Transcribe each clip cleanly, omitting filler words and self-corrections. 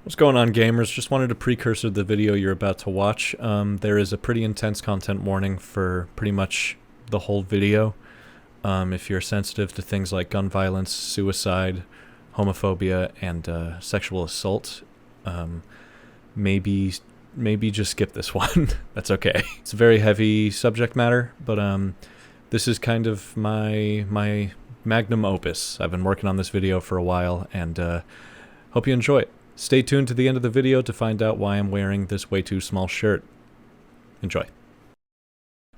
What's going on, gamers? Just wanted to precursor the video you're about to watch. There is a pretty intense content warning for pretty much the whole video. If you're sensitive to things like gun violence, suicide, homophobia, and sexual assault, maybe just skip this one. That's okay. It's a very heavy subject matter, but this is kind of my magnum opus. I've been working on this video for a while, and hope you enjoy it. Stay tuned to the end of the video to find out why I'm wearing this way too small shirt. Enjoy.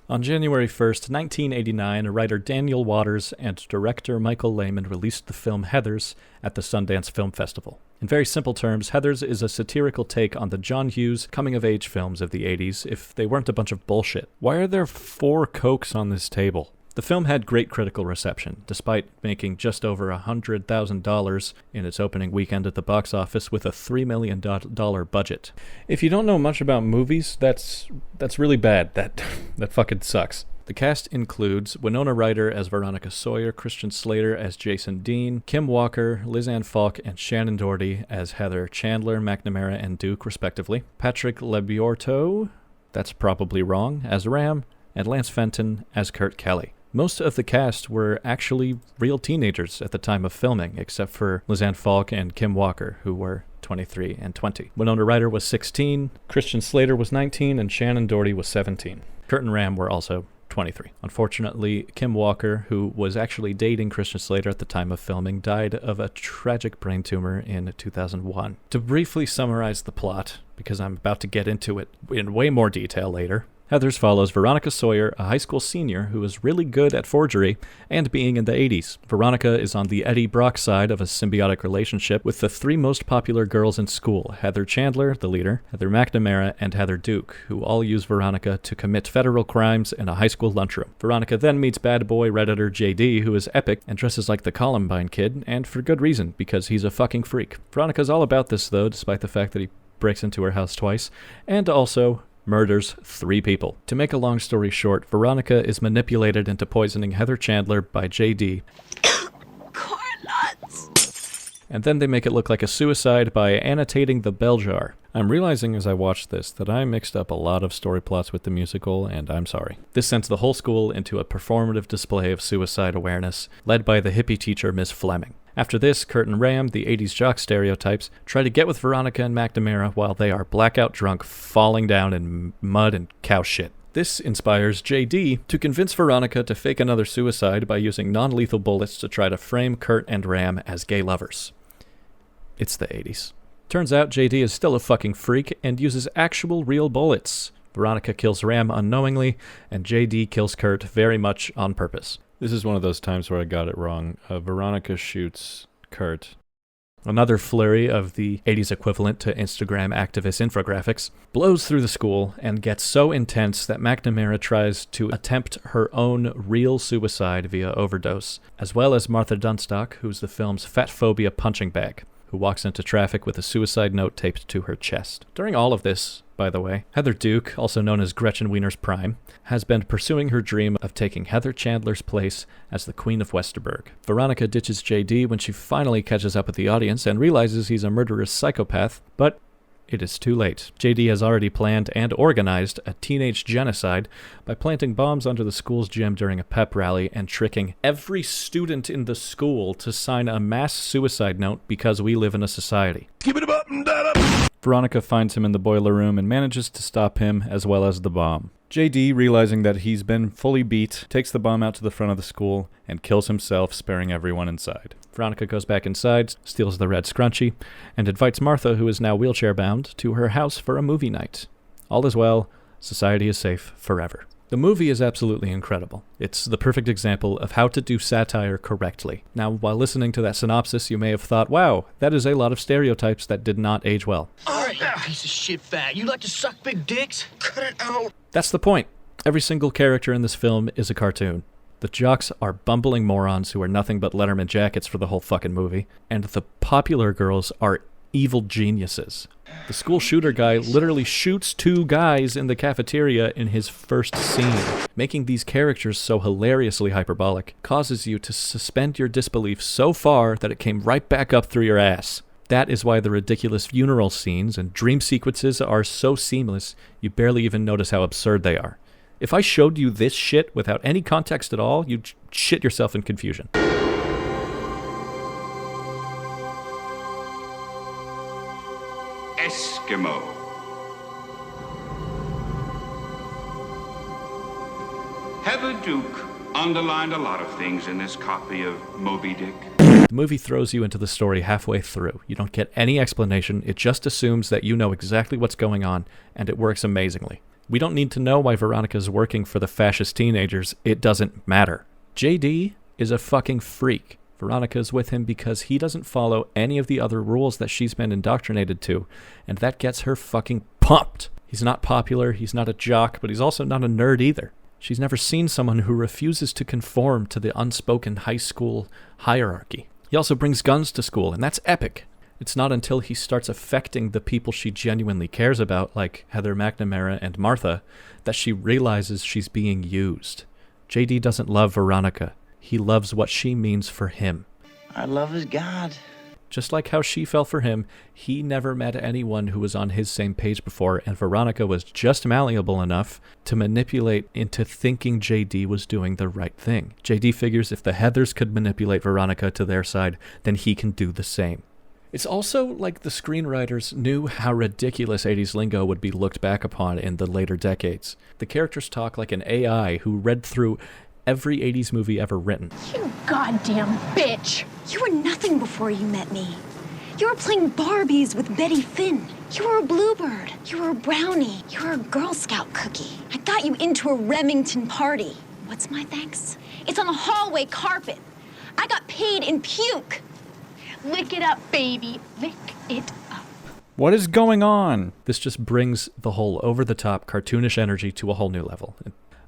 On January 1st, 1989, writer Daniel Waters and director Michael Lehman released the film Heathers at the Sundance Film Festival. In very simple terms, Heathers is a satirical take on the John Hughes coming-of-age films of the 80s if they weren't a bunch of bullshit. Why are there 4 Cokes on this table? The film had great critical reception, despite making just over $100,000 in its opening weekend at the box office with a $3 million budget. If you don't know much about movies, that's really bad. That fucking sucks. The cast includes Winona Ryder as Veronica Sawyer, Christian Slater as Jason Dean, Kim Walker, Liz Ann Falk, and Shannon Doherty as Heather Chandler, McNamara, and Duke, respectively. Patrick Lebiorto, that's probably wrong, as Ram, and Lance Fenton as Kurt Kelly. Most of the cast were actually real teenagers at the time of filming, except for Liz Ann Falk and Kim Walker, who were 23 and 20. Winona Ryder was 16, Christian Slater was 19, and Shannon Doherty was 17. Kurt and Ram were also 23. Unfortunately, Kim Walker, who was actually dating Christian Slater at the time of filming, died of a tragic brain tumor in 2001. To briefly summarize the plot, because I'm about to get into it in way more detail later, Heathers follows Veronica Sawyer, a high school senior who is really good at forgery and being in the 80s. Veronica is on the Eddie Brock side of a symbiotic relationship with the 3 most popular girls in school, Heather Chandler, the leader, Heather McNamara, and Heather Duke, who all use Veronica to commit federal crimes in a high school lunchroom. Veronica then meets bad boy Redditor JD, who is epic and dresses like the Columbine kid, and for good reason, because he's a fucking freak. Veronica's all about this, though, despite the fact that he breaks into her house twice, and also murders 3 people. To make a long story short, Veronica is manipulated into poisoning Heather Chandler by JD. Corn nuts! And then they make it look like a suicide by annotating the bell jar. I'm realizing as I watch this that I mixed up a lot of story plots with the musical, and I'm sorry. This sends the whole school into a performative display of suicide awareness, led by the hippie teacher Miss Fleming. After this, Kurt and Ram, the 80s jock stereotypes, try to get with Veronica and McNamara while they are blackout drunk, falling down in mud and cow shit. This inspires JD to convince Veronica to fake another suicide by using non-lethal bullets to try to frame Kurt and Ram as gay lovers. It's the 80s. Turns out JD is still a fucking freak and uses actual real bullets. Veronica kills Ram unknowingly, and JD kills Kurt very much on purpose. This is one of those times where I got it wrong. Veronica shoots Kurt. Another flurry of the 80s equivalent to Instagram activist infographics blows through the school and gets so intense that McNamara tries to attempt her own real suicide via overdose, as well as Martha Dunstock, who's the film's fat phobia punching bag, who walks into traffic with a suicide note taped to her chest. During all of this, by the way, Heather Duke, also known as Gretchen Wiener's Prime, has been pursuing her dream of taking Heather Chandler's place as the Queen of Westerberg. Veronica ditches JD when she finally catches up with the audience and realizes he's a murderous psychopath, but it is too late. JD has already planned and organized a teenage genocide by planting bombs under the school's gym during a pep rally and tricking every student in the school to sign a mass suicide note because we live in a society. Keep it up and down up. Veronica finds him in the boiler room and manages to stop him as well as the bomb. JD, realizing that he's been fully beat, takes the bomb out to the front of the school and kills himself, sparing everyone inside. Veronica goes back inside, steals the red scrunchie, and invites Martha, who is now wheelchair-bound, to her house for a movie night. All is well. Society is safe forever. The movie is absolutely incredible. It's the perfect example of how to do satire correctly. Now, while listening to that synopsis, you may have thought, wow, that is a lot of stereotypes that did not age well. Alright, you piece of shit fat. You like to suck big dicks? Cut it out. That's the point. Every single character in this film is a cartoon. The jocks are bumbling morons who are nothing but Letterman jackets for the whole fucking movie, and the popular girls are evil geniuses. The school shooter guy literally shoots 2 guys in the cafeteria in his first scene. Making these characters so hilariously hyperbolic causes you to suspend your disbelief so far that it came right back up through your ass. That is why the ridiculous funeral scenes and dream sequences are so seamless, you barely even notice how absurd they are. If I showed you this shit without any context at all, you'd shit yourself in confusion. Eskimo. Heather Duke underlined a lot of things in this copy of Moby Dick. The movie throws you into the story halfway through. You don't get any explanation. It just assumes that you know exactly what's going on, and it works amazingly. We don't need to know why Veronica's working for the fascist teenagers. It doesn't matter. JD is a fucking freak. Veronica's with him because he doesn't follow any of the other rules that she's been indoctrinated to, and that gets her fucking pumped. He's not popular, he's not a jock, but he's also not a nerd either. She's never seen someone who refuses to conform to the unspoken high school hierarchy. He also brings guns to school, and that's epic. It's not until he starts affecting the people she genuinely cares about, like Heather McNamara and Martha, that she realizes she's being used. JD doesn't love Veronica. He loves what she means for him. Our love is God. Just like how she fell for him, he never met anyone who was on his same page before, and Veronica was just malleable enough to manipulate into thinking JD was doing the right thing. JD figures if the Heathers could manipulate Veronica to their side, then he can do the same. It's also like the screenwriters knew how ridiculous 80s lingo would be looked back upon in the later decades. The characters talk like an AI who read through every 80s movie ever written. You goddamn bitch! You were nothing before you met me. You were playing Barbies with Betty Finn. You were a bluebird. You were a brownie. You were a Girl Scout cookie. I got you into a Remington party. What's my thanks? It's on the hallway carpet. I got paid in puke. Lick it up, baby. Lick it up. What is going on? This just brings the whole over-the-top, cartoonish energy to a whole new level.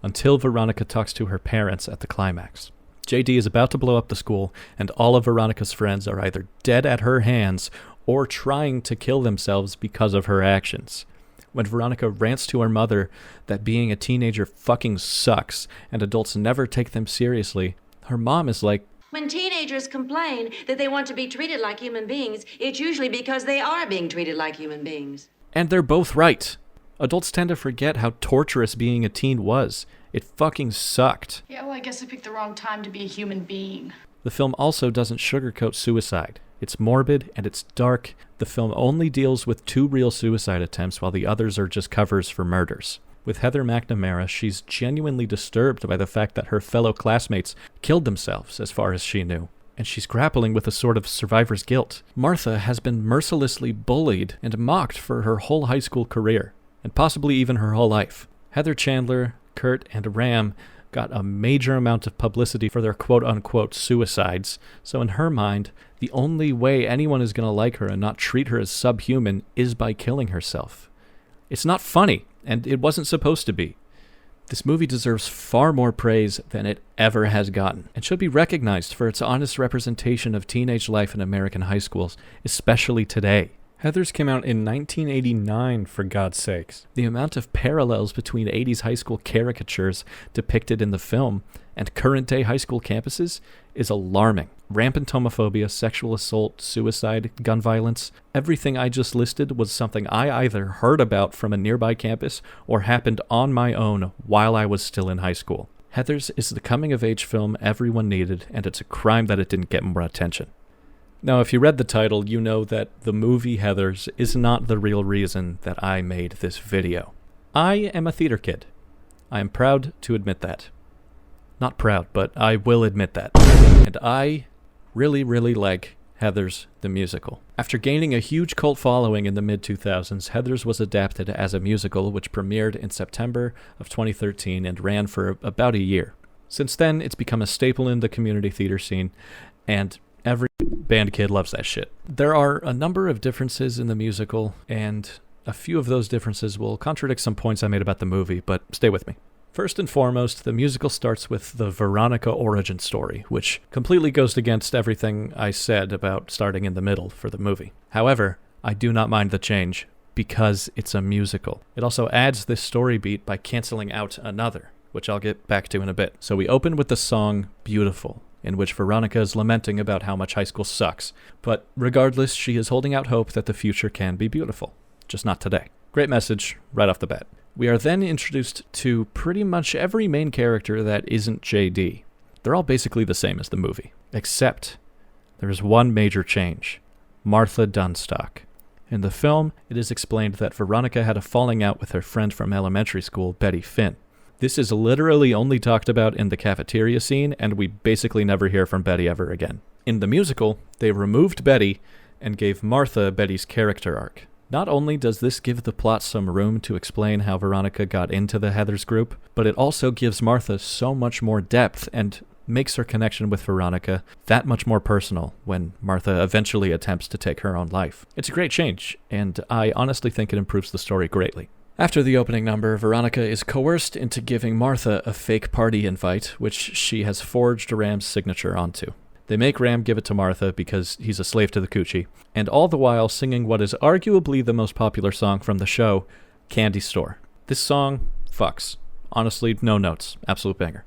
Until Veronica talks to her parents at the climax. JD is about to blow up the school, and all of Veronica's friends are either dead at her hands or trying to kill themselves because of her actions. When Veronica rants to her mother that being a teenager fucking sucks and adults never take them seriously, her mom is like, when teenagers complain that they want to be treated like human beings, it's usually because they are being treated like human beings. and they're both right. Adults tend to forget how torturous being a teen was. It fucking sucked. Yeah, well, I guess I picked the wrong time to be a human being. The film also doesn't sugarcoat suicide. It's morbid and it's dark. The film only deals with 2 real suicide attempts while the others are just covers for murders. With Heather McNamara, she's genuinely disturbed by the fact that her fellow classmates killed themselves as far as she knew. And she's grappling with a sort of survivor's guilt. Martha has been mercilessly bullied and mocked for her whole high school career, and possibly even her whole life. Heather Chandler, Kurt, and Ram got a major amount of publicity for their quote-unquote suicides, so in her mind, the only way anyone is going to like her and not treat her as subhuman is by killing herself. It's not funny, and it wasn't supposed to be. This movie deserves far more praise than it ever has gotten, and should be recognized for its honest representation of teenage life in American high schools, especially today. Heathers came out in 1989, for God's sakes. The amount of parallels between 80s high school caricatures depicted in the film and current-day high school campuses is alarming. Rampant homophobia, sexual assault, suicide, gun violence, everything I just listed was something I either heard about from a nearby campus or happened on my own while I was still in high school. Heathers is the coming-of-age film everyone needed, and it's a crime that it didn't get more attention. Now, if you read the title, you know that the movie Heathers is not the real reason that I made this video. I am a theater kid. I am proud to admit that. Not proud, but I will admit that. And I really, really like Heathers the musical. After gaining a huge cult following in the mid-2000s, Heathers was adapted as a musical which premiered in September of 2013 and ran for about a year. Since then, it's become a staple in the community theater scene, and every band kid loves that shit. There are a number of differences in the musical, and a few of those differences will contradict some points I made about the movie, but stay with me. First and foremost, the musical starts with the Veronica origin story, which completely goes against everything I said about starting in the middle for the movie. However, I do not mind the change, because it's a musical. It also adds this story beat by canceling out another, which I'll get back to in a bit. So we open with the song Beautiful. in which Veronica is lamenting about how much high school sucks. But regardless, she is holding out hope that the future can be beautiful. Just not today. Great message right off the bat. We are then introduced to pretty much every main character that isn't JD. They're all basically the same as the movie, except there is one major change. Martha Dunstock. In the film, it is explained that Veronica had a falling out with her friend from elementary school, Betty Finn. This is literally only talked about in the cafeteria scene, and we basically never hear from Betty ever again. In the musical, they removed Betty and gave Martha Betty's character arc. Not only does this give the plot some room to explain how Veronica got into the Heathers group, but it also gives Martha so much more depth and makes her connection with Veronica that much more personal when Martha eventually attempts to take her own life. It's a great change, and I honestly think it improves the story greatly. After the opening number, Veronica is coerced into giving Martha a fake party invite, which she has forged Ram's signature onto. They make Ram give it to Martha because he's a slave to the coochie, and all the while singing what is arguably the most popular song from the show, Candy Store. This song fucks. Honestly, no notes. Absolute banger.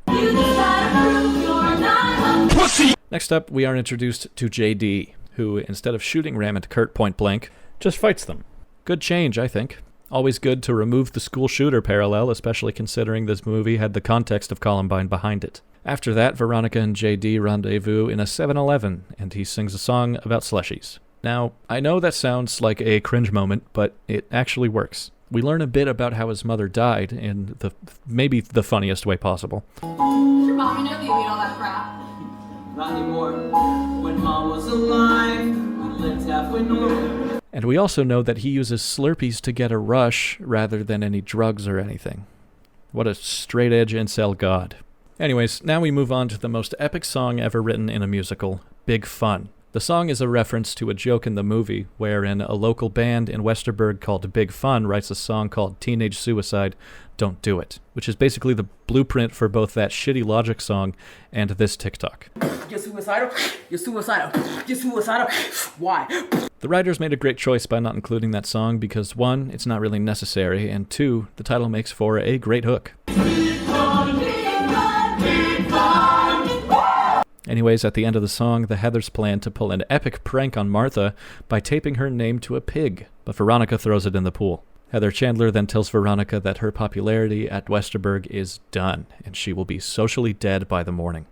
Next up, we are introduced to JD, who, instead of shooting Ram and Kurt point blank, just fights them. Good change, I think. Always good to remove the school shooter parallel, especially considering this movie had the context of Columbine behind it. After that, Veronica and JD rendezvous in a 7-Eleven, and he sings a song about slushies. Now, I know that sounds like a cringe moment, but it actually works. We learn a bit about how his mother died in maybe the funniest way possible. Your mom never you eat all that crap. Not anymore. When mom was alive, we lived halfway normal. And we also know that he uses Slurpees to get a rush rather than any drugs or anything. What a straight-edge incel god. Anyways, now we move on to the most epic song ever written in a musical, Big Fun. The song is a reference to a joke in the movie, wherein a local band in Westerberg called Big Fun writes a song called Teenage Suicide, Don't Do It, which is basically the blueprint for both that shitty Logic song and this TikTok. You're suicidal, you're suicidal, you're suicidal, why? The writers made a great choice by not including that song because 1, it's not really necessary, and 2, the title makes for a great hook. Anyways, at the end of the song, the Heathers plan to pull an epic prank on Martha by taping her name to a pig, but Veronica throws it in the pool. Heather Chandler then tells Veronica that her popularity at Westerberg is done, and she will be socially dead by the morning.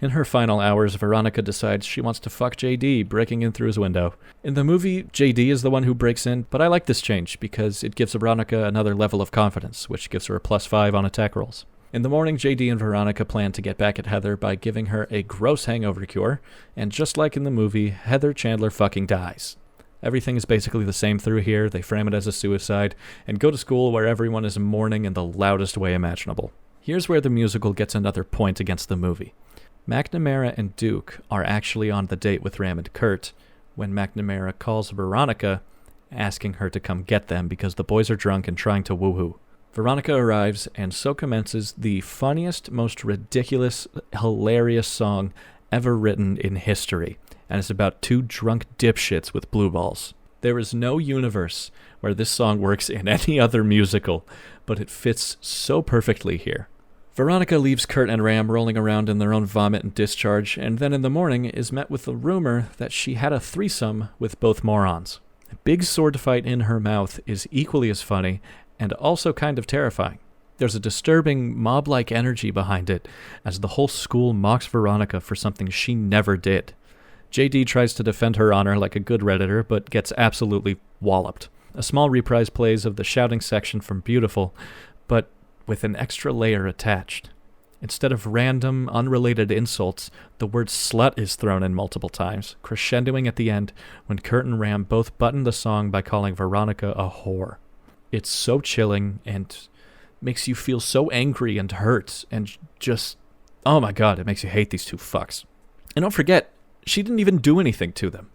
In her final hours, Veronica decides she wants to fuck JD, breaking in through his window. In the movie, JD is the one who breaks in, but I like this change because it gives Veronica another level of confidence, which gives her a +5 on attack rolls. In the morning, JD and Veronica plan to get back at Heather by giving her a gross hangover cure, and just like in the movie, Heather Chandler fucking dies. Everything is basically the same through here. They frame it as a suicide, and go to school where everyone is mourning in the loudest way imaginable. Here's where the musical gets another point against the movie. McNamara and Duke are actually on the date with Ram and Kurt when McNamara calls Veronica, asking her to come get them because the boys are drunk and trying to woohoo. Veronica arrives, and so commences the funniest, most ridiculous, hilarious song ever written in history, and it's about 2 drunk dipshits with blue balls. There is no universe where this song works in any other musical, but it fits so perfectly here. Veronica leaves Kurt and Ram rolling around in their own vomit and discharge, and then in the morning is met with the rumor that she had a threesome with both morons. A big sword fight in her mouth is equally as funny, and also kind of terrifying. There's a disturbing mob-like energy behind it, as the whole school mocks Veronica for something she never did. JD tries to defend her honor like a good Redditor, but gets absolutely walloped. A small reprise plays of the shouting section from Beautiful, but with an extra layer attached. Instead of random, unrelated insults, the word slut is thrown in multiple times, crescendoing at the end when Kurt and Ram both button the song by calling Veronica a whore. It's so chilling and makes you feel so angry and hurt and just, oh my god, it makes you hate these 2 fucks. And don't forget, she didn't even do anything to them.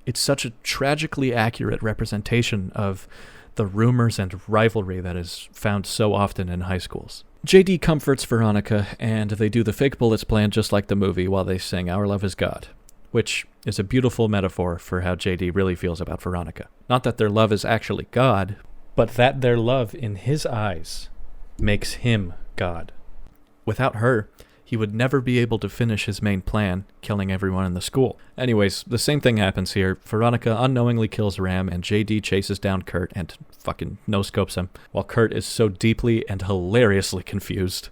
It's such a tragically accurate representation of the rumors and rivalry that is found so often in high schools. JD comforts Veronica, and they do the fake bullets plan just like the movie while they sing Our Love is God, which is a beautiful metaphor for how JD really feels about Veronica. Not that their love is actually God, but that their love in his eyes makes him God. Without her, he he would never be able to finish his main plan, killing everyone in the school. Anyways, the same thing happens here. Veronica unknowingly kills Ram, and JD chases down Kurt and fucking no-scopes him, while Kurt is so deeply and hilariously confused.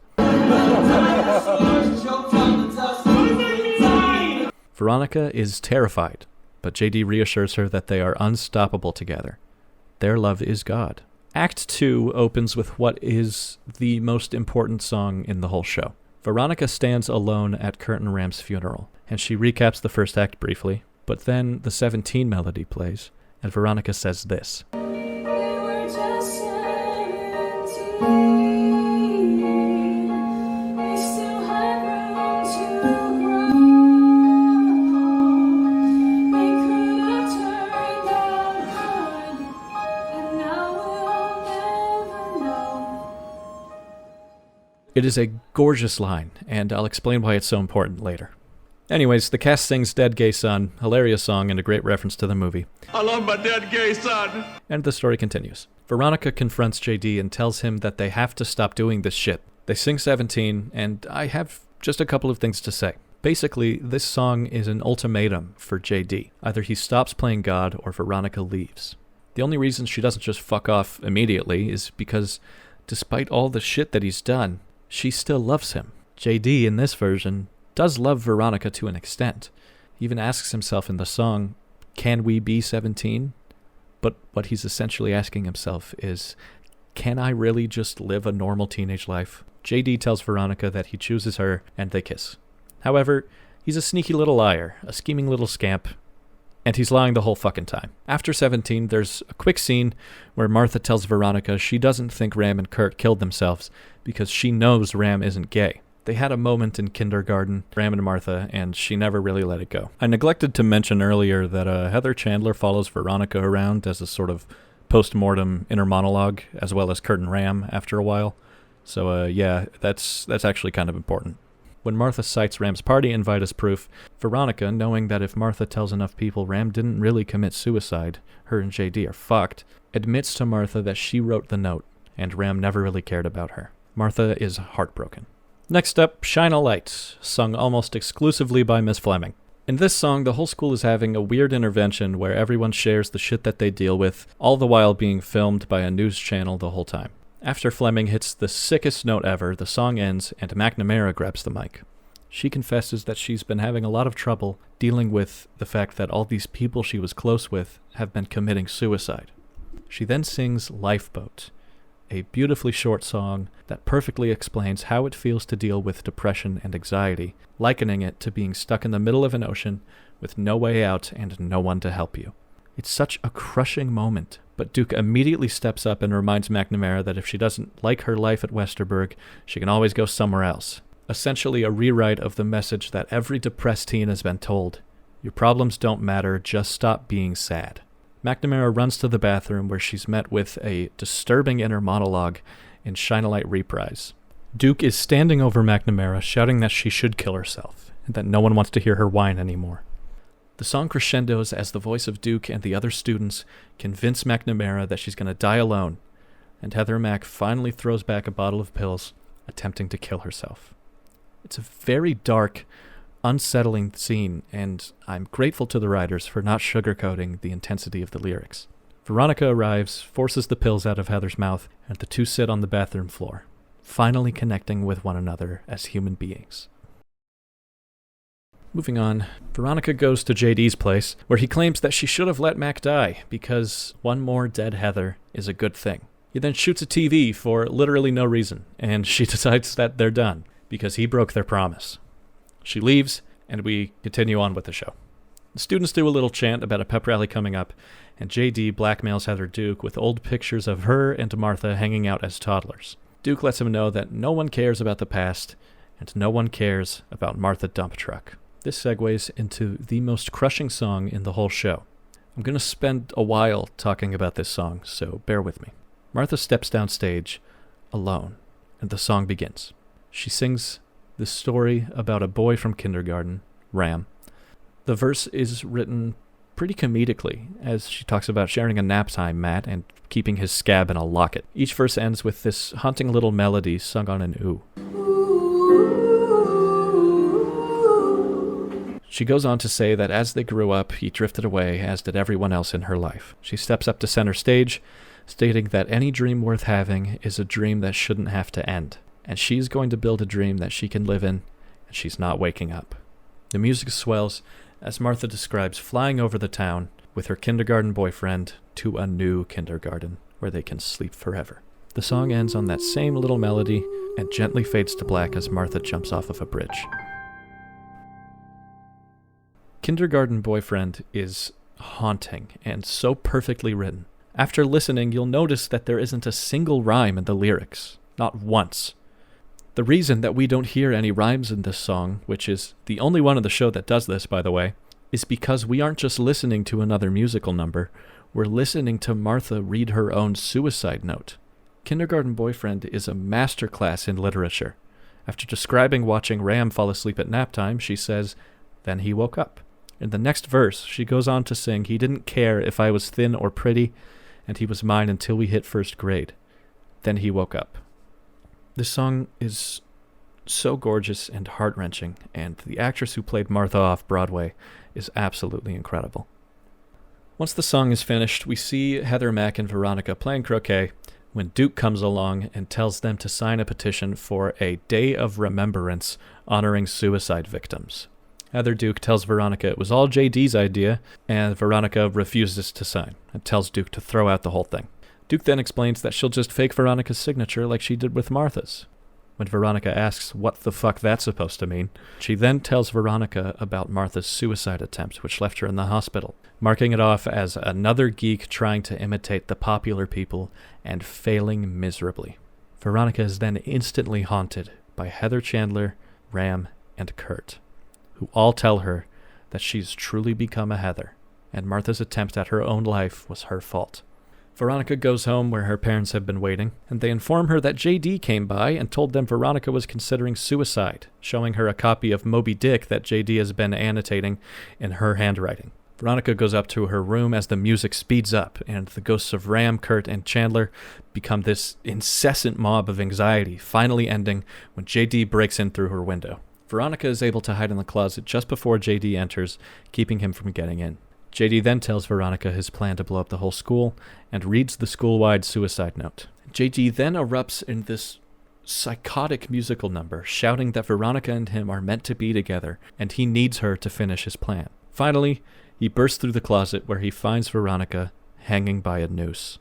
Veronica is terrified, but JD reassures her that they are unstoppable together. Their love is God. Act 2 opens with what is the most important song in the whole show. Veronica stands alone at Kurt and Ram's funeral, and she recaps the first act briefly, but then the 17 melody plays, and Veronica says this. It is a gorgeous line, and I'll explain why it's so important later. Anyways, the cast sings Dead Gay Son, hilarious song and a great reference to the movie. I love my dead gay son. And the story continues. Veronica confronts JD and tells him that they have to stop doing this shit. They sing 17, and I have just a couple of things to say. Basically, this song is an ultimatum for JD. Either he stops playing God or Veronica leaves. The only reason she doesn't just fuck off immediately is because, despite all the shit that he's done, she still loves him. JD, in this version, does love Veronica to an extent. He even asks himself in the song, can we be 17? But what he's essentially asking himself is, can I really just live a normal teenage life? JD tells Veronica that he chooses her, and they kiss. However, he's a sneaky little liar, a scheming little scamp, and he's lying the whole fucking time. After 17, there's a quick scene where Martha tells Veronica she doesn't think Ram and Kurt killed themselves because she knows Ram isn't gay. They had a moment in kindergarten, Ram and Martha, and she never really let it go. I neglected to mention earlier that Heather Chandler follows Veronica around as a sort of post-mortem inner monologue, as well as Kurt and Ram after a while. So yeah, that's actually kind of important. When Martha cites Ram's party invite as proof, Veronica, knowing that if Martha tells enough people Ram didn't really commit suicide, her and JD are fucked, admits to Martha that she wrote the note, and Ram never really cared about her. Martha is heartbroken. Next up, Shine a Light, sung almost exclusively by Miss Fleming. In this song, the whole school is having a weird intervention where everyone shares the shit that they deal with, all the while being filmed by a news channel the whole time. After Fleming hits the sickest note ever, the song ends, and McNamara grabs the mic. She confesses that she's been having a lot of trouble dealing with the fact that all these people she was close with have been committing suicide. She then sings Lifeboat, a beautifully short song that perfectly explains how it feels to deal with depression and anxiety, likening it to being stuck in the middle of an ocean with no way out and no one to help you. It's such a crushing moment, but Duke immediately steps up and reminds McNamara that if she doesn't like her life at Westerberg, she can always go somewhere else. Essentially a rewrite of the message that every depressed teen has been told. Your problems don't matter, just stop being sad. McNamara runs to the bathroom where she's met with a disturbing inner monologue in Shine a Light reprise. Duke is standing over McNamara, shouting that she should kill herself, and that no one wants to hear her whine anymore. The song crescendos as the voice of Duke and the other students convince McNamara that she's going to die alone, and Heather Mac finally throws back a bottle of pills, attempting to kill herself. It's a very dark, unsettling scene, and I'm grateful to the writers for not sugarcoating the intensity of the lyrics. Veronica arrives, forces the pills out of Heather's mouth, and the two sit on the bathroom floor, finally connecting with one another as human beings. Moving on, Veronica goes to JD's place, where he claims that she should have let Mac die, because one more dead Heather is a good thing. He then shoots a TV for literally no reason, and she decides that they're done, because he broke their promise. She leaves, and we continue on with the show. The students do a little chant about a pep rally coming up, and JD blackmails Heather Duke with old pictures of her and Martha hanging out as toddlers. Duke lets him know that no one cares about the past, and no one cares about Martha Dump Truck. This segues into the most crushing song in the whole show. I'm going to spend a while talking about this song, so bear with me. Martha steps downstage, alone, and the song begins. She sings this story about a boy from kindergarten, Ram. The verse is written pretty comedically, as she talks about sharing a nap time mat and keeping his scab in a locket. Each verse ends with this haunting little melody sung on an ooh. She goes on to say that as they grew up, he drifted away, as did everyone else in her life. She steps up to center stage, stating that any dream worth having is a dream that shouldn't have to end, and she's going to build a dream that she can live in, and she's not waking up. The music swells as Martha describes flying over the town with her kindergarten boyfriend to a new kindergarten where they can sleep forever. The song ends on that same little melody and gently fades to black as Martha jumps off of a bridge. Kindergarten Boyfriend is haunting and so perfectly written. After listening, you'll notice that there isn't a single rhyme in the lyrics. Not once. The reason that we don't hear any rhymes in this song, which is the only one on the show that does this, by the way, is because we aren't just listening to another musical number, we're listening to Martha read her own suicide note. Kindergarten Boyfriend is a masterclass in literature. After describing watching Ram fall asleep at nap time, she says, "Then he woke up." In the next verse, she goes on to sing, "He didn't care if I was thin or pretty, and he was mine until we hit first grade. Then he woke up." This song is so gorgeous and heart-wrenching, and the actress who played Martha off Broadway is absolutely incredible. Once the song is finished, we see Heather, Mac, and Veronica playing croquet when Duke comes along and tells them to sign a petition for a day of remembrance honoring suicide victims. Heather Duke tells Veronica it was all JD's idea, and Veronica refuses to sign and tells Duke to throw out the whole thing. Duke then explains that she'll just fake Veronica's signature like she did with Martha's. When Veronica asks what the fuck that's supposed to mean, she then tells Veronica about Martha's suicide attempt, which left her in the hospital, marking it off as another geek trying to imitate the popular people and failing miserably. Veronica is then instantly haunted by Heather Chandler, Ram, and Kurt, who all tell her that she's truly become a Heather, and Martha's attempt at her own life was her fault. Veronica goes home where her parents have been waiting, and they inform her that JD came by and told them Veronica was considering suicide, showing her a copy of Moby Dick that JD has been annotating in her handwriting. Veronica goes up to her room as the music speeds up, and the ghosts of Ram, Kurt, and Chandler become this incessant mob of anxiety, finally ending when JD breaks in through her window. Veronica is able to hide in the closet just before JD enters, keeping him from getting in. JD then tells Veronica his plan to blow up the whole school and reads the school-wide suicide note. JD then erupts in this psychotic musical number, shouting that Veronica and him are meant to be together and he needs her to finish his plan. Finally, he bursts through the closet where he finds Veronica hanging by a noose.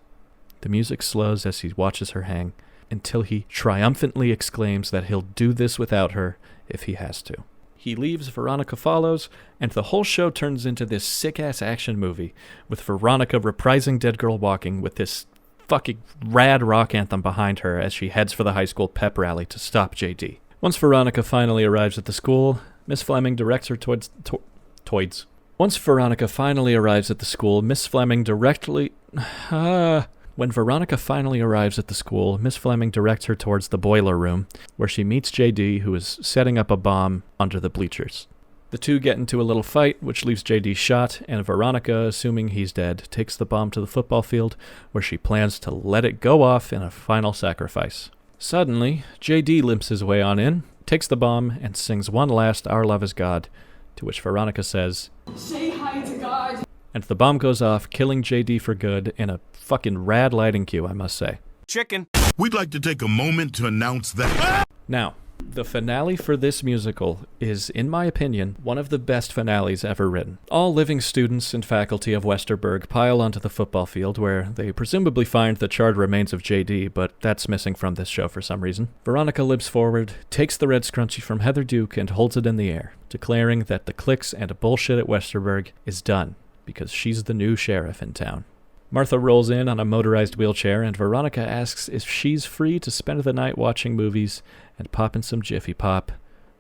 The music slows as he watches her hang until he triumphantly exclaims that he'll do this without her if he has to. He leaves, Veronica follows, and the whole show turns into this sick-ass action movie, with Veronica reprising Dead Girl Walking with this fucking rad rock anthem behind her as she heads for the high school pep rally to stop JD. Once Veronica finally arrives at the school, Miss Fleming directs her towards... Once Veronica finally arrives at the school, Miss Fleming directly... When Veronica finally arrives at the school, Miss Fleming directs her towards the boiler room, where she meets JD, who is setting up a bomb under the bleachers. The two get into a little fight, which leaves JD shot, and Veronica, assuming he's dead, takes the bomb to the football field, where she plans to let it go off in a final sacrifice. Suddenly, JD limps his way on in, takes the bomb, and sings one last Our Love Is God, to which Veronica says, "Say hi to God." And the bomb goes off, killing JD for good in a fucking rad lighting cue, I must say. Chicken. We'd like to take a moment to announce that. Now, the finale for this musical is, in my opinion, one of the best finales ever written. All living students and faculty of Westerberg pile onto the football field where they presumably find the charred remains of JD, but that's missing from this show for some reason. Veronica limps forward, takes the red scrunchie from Heather Duke and holds it in the air, declaring that the cliques and bullshit at Westerberg is done, because she's the new sheriff in town. Martha rolls in on a motorized wheelchair, and Veronica asks if she's free to spend the night watching movies and popping some Jiffy Pop,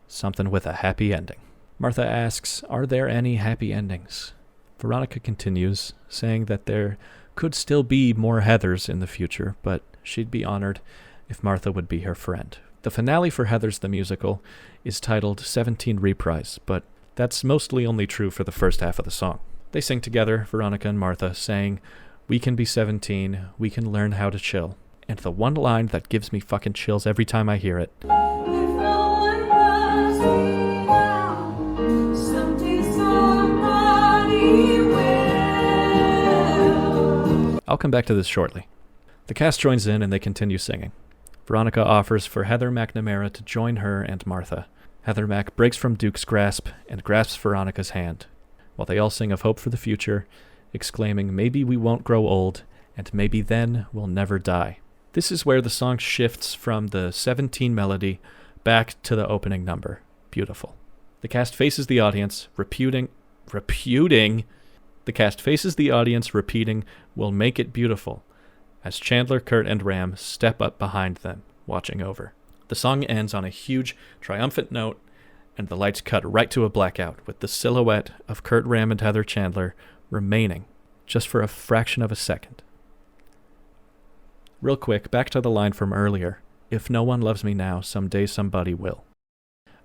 something with a happy ending. Martha asks, are there any happy endings? Veronica continues, saying that there could still be more Heathers in the future, but she'd be honored if Martha would be her friend. The finale for Heathers the Musical is titled 17 Reprise, but that's mostly only true for the first half of the song. They sing together, Veronica and Martha, saying, "We can be 17, we can learn how to chill." And the one line that gives me fucking chills every time I hear it. If no one loves me now, something's I'll come back to this shortly. The cast joins in and they continue singing. Veronica offers for Heather McNamara to join her and Martha. Heather Mac breaks from Duke's grasp and grasps Veronica's hand, while they all sing of hope for the future, exclaiming, "Maybe we won't grow old, and maybe then we'll never die." This is where the song shifts from the 17 melody back to the opening number. Beautiful. The cast faces the audience, repeating, "We'll make it beautiful," as Chandler, Kurt, and Ram step up behind them, watching over. The song ends on a huge, triumphant note, and the lights cut right to a blackout, with the silhouette of Kurt, Ram, and Heather Chandler remaining just for a fraction of a second. Real quick, back to the line from earlier. "If no one loves me now, someday somebody will."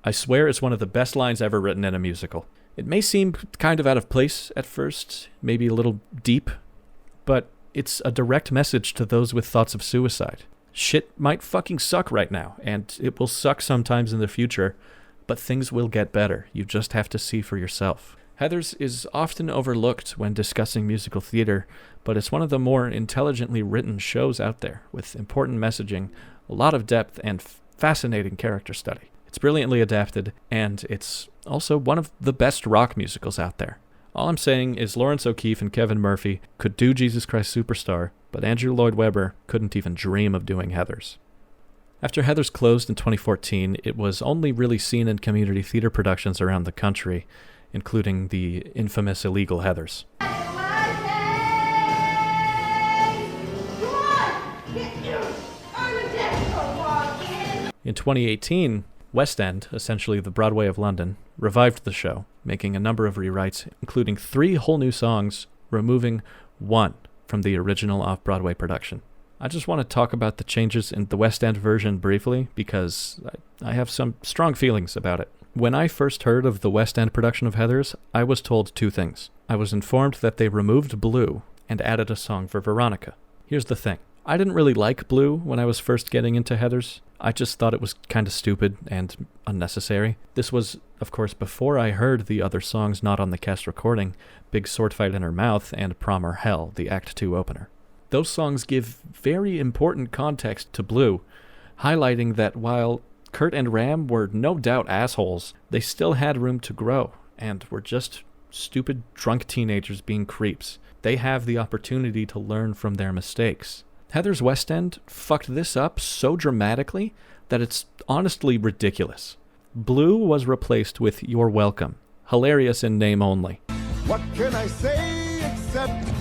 I swear it's one of the best lines ever written in a musical. It may seem kind of out of place at first, maybe a little deep, but it's a direct message to those with thoughts of suicide. Shit might fucking suck right now, and it will suck sometimes in the future, but things will get better. You just have to see for yourself. Heathers is often overlooked when discussing musical theater, but it's one of the more intelligently written shows out there, with important messaging, a lot of depth, and fascinating character study. It's brilliantly adapted, and it's also one of the best rock musicals out there. All I'm saying is Lawrence O'Keefe and Kevin Murphy could do Jesus Christ Superstar, but Andrew Lloyd Webber couldn't even dream of doing Heathers. After Heathers closed in 2014, it was only really seen in community theater productions around the country, including the infamous Illegal Heathers. In 2018, West End, essentially the Broadway of London, revived the show, making a number of rewrites, including 3 whole new songs, removing 1 from the original off-Broadway production. I just want to talk about the changes in the West End version briefly, because I have some strong feelings about it. When I first heard of the West End production of Heathers, I was told 2 things. I was informed that they removed Blue and added a song for Veronica. Here's the thing. I didn't really like Blue when I was first getting into Heathers. I just thought it was kind of stupid and unnecessary. This was, of course, before I heard the other songs not on the cast recording, Big Sword Fight in Her Mouth and Prom or Hell, the Act 2 opener. Those songs give very important context to Blue, highlighting that while Kurt and Ram were no doubt assholes, they still had room to grow, and were just stupid, drunk teenagers being creeps. They have the opportunity to learn from their mistakes. Heathers West End fucked this up so dramatically that it's honestly ridiculous. Blue was replaced with You're Welcome, hilarious in name only. What can I say except...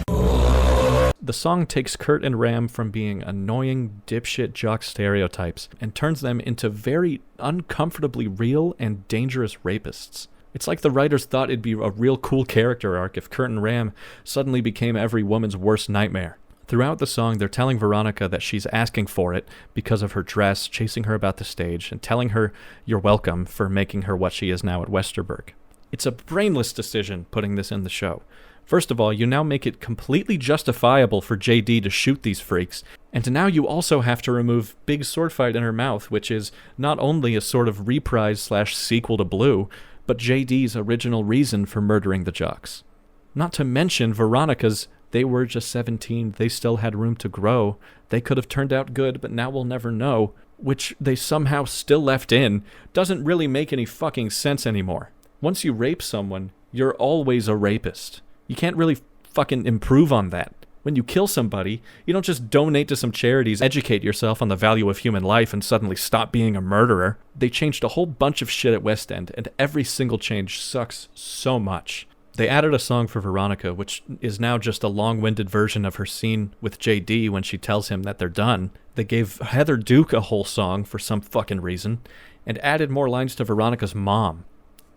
The song takes Kurt and Ram from being annoying dipshit jock stereotypes and turns them into very uncomfortably real and dangerous rapists. It's like the writers thought it'd be a real cool character arc if Kurt and Ram suddenly became every woman's worst nightmare. Throughout the song, they're telling Veronica that she's asking for it because of her dress, chasing her about the stage, and telling her you're welcome for making her what she is now at Westerberg. It's a brainless decision putting this in the show. First of all, you now make it completely justifiable for JD to shoot these freaks, and now you also have to remove Big Sword Fight in Her Mouth, which is not only a sort of reprise/sequel to Blue, but JD's original reason for murdering the jocks. Not to mention Veronica's they were just 17, they still had room to grow, they could have turned out good, but now we'll never know, which they somehow still left in, doesn't really make any fucking sense anymore. Once you rape someone, you're always a rapist. You can't really fucking improve on that. When you kill somebody, you don't just donate to some charities, educate yourself on the value of human life, and suddenly stop being a murderer. They changed a whole bunch of shit at West End, and every single change sucks so much. They added a song for Veronica, which is now just a long-winded version of her scene with JD when she tells him that they're done. They gave Heather Duke a whole song for some fucking reason, and added more lines to Veronica's mom.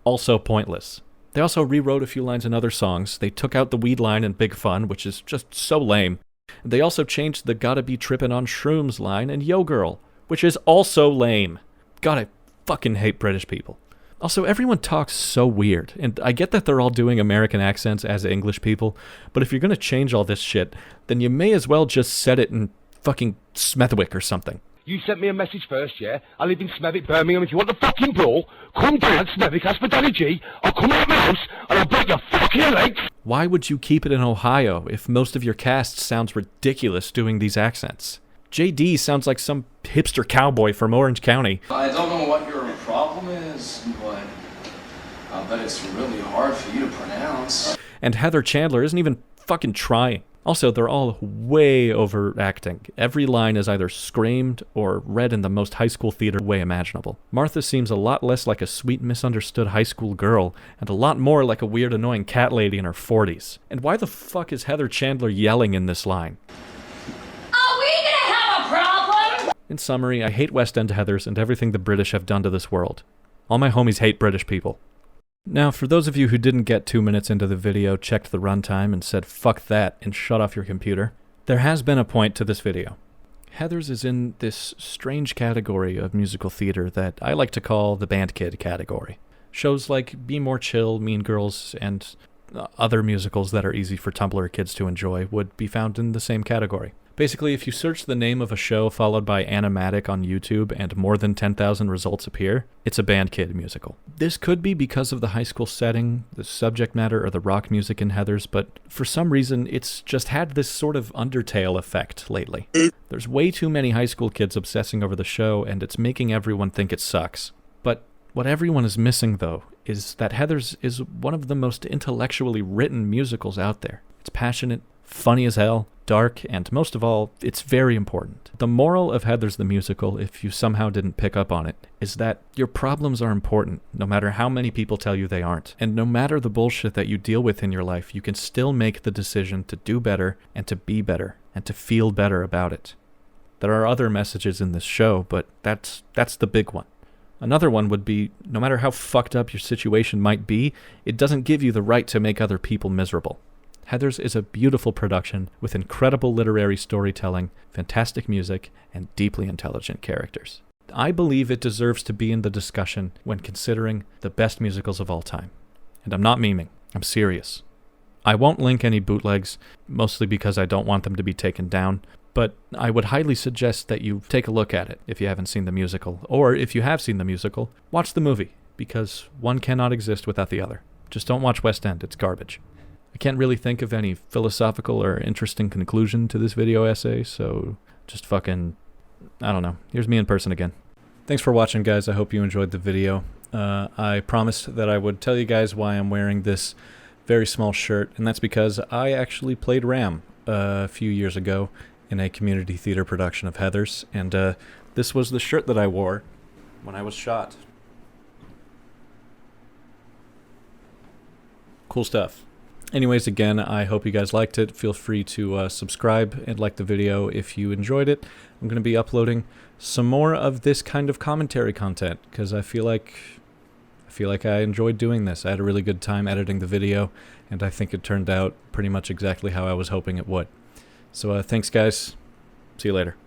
Also pointless. They also rewrote a few lines in other songs. They took out the weed line in Big Fun, which is just so lame. They also changed the Gotta Be Trippin' on Shrooms line in Yo Girl, which is also lame. God, I fucking hate British people. Also, everyone talks so weird, and I get that they're all doing American accents as English people, but if you're gonna change all this shit, then you may as well just set it in fucking Smethwick or something. You sent me a message first, yeah? I live in Smethwick, Birmingham. If you want the fucking brawl, come down Smethwick, ask for Danny G. I'll come out my house and I'll break your fucking legs. Why would you keep it in Ohio if most of your cast sounds ridiculous doing these accents? JD sounds like some hipster cowboy from Orange County. I don't know what your problem is, but I bet it's really hard for you to pronounce. And Heather Chandler isn't even fucking trying. Also, they're all way overacting. Every line is either screamed or read in the most high school theater way imaginable. Martha seems a lot less like a sweet misunderstood high school girl, and a lot more like a weird annoying cat lady in her 40s. And why the fuck is Heather Chandler yelling in this line? Are we gonna have a problem? In summary, I hate West End Heathers and everything the British have done to this world. All my homies hate British people. Now, for those of you who didn't get 2 minutes into the video, checked the runtime, and said fuck that and shut off your computer, there has been a point to this video. Heathers is in this strange category of musical theater that I like to call the band kid category. Shows like Be More Chill, Mean Girls, and other musicals that are easy for Tumblr kids to enjoy would be found in the same category. Basically, if you search the name of a show followed by animatic on YouTube and more than 10,000 results appear, it's a band kid musical. This could be because of the high school setting, the subject matter, or the rock music in Heathers, but for some reason, it's just had this sort of Undertale effect lately. There's way too many high school kids obsessing over the show, and it's making everyone think it sucks. But what everyone is missing, though, is that Heathers is one of the most intellectually written musicals out there. It's passionate, funny as hell, dark, and most of all, it's very important. The moral of Heathers the Musical, if you somehow didn't pick up on it, is that your problems are important, no matter how many people tell you they aren't. And no matter the bullshit that you deal with in your life, you can still make the decision to do better, and to be better, and to feel better about it. There are other messages in this show, but that's the big one. Another one would be, no matter how fucked up your situation might be, it doesn't give you the right to make other people miserable. Heathers is a beautiful production with incredible literary storytelling, fantastic music, and deeply intelligent characters. I believe it deserves to be in the discussion when considering the best musicals of all time. And I'm not memeing, I'm serious. I won't link any bootlegs, mostly because I don't want them to be taken down, but I would highly suggest that you take a look at it if you haven't seen the musical, or if you have seen the musical, watch the movie, because one cannot exist without the other. Just don't watch West End, it's garbage. I can't really think of any philosophical or interesting conclusion to this video essay, so just fucking, I don't know. Here's me in person again. Thanks for watching, guys. I hope you enjoyed the video. I promised that I would tell you guys why I'm wearing this very small shirt, and that's because I actually played Ram a few years ago in a community theater production of Heathers, and this was the shirt that I wore when I was shot. Cool stuff. Anyways, again, I hope you guys liked it. Feel free to subscribe and like the video if you enjoyed it. I'm going to be uploading some more of this kind of commentary content because I feel like I enjoyed doing this. I had a really good time editing the video, and I think it turned out pretty much exactly how I was hoping it would. So thanks, guys. See you later.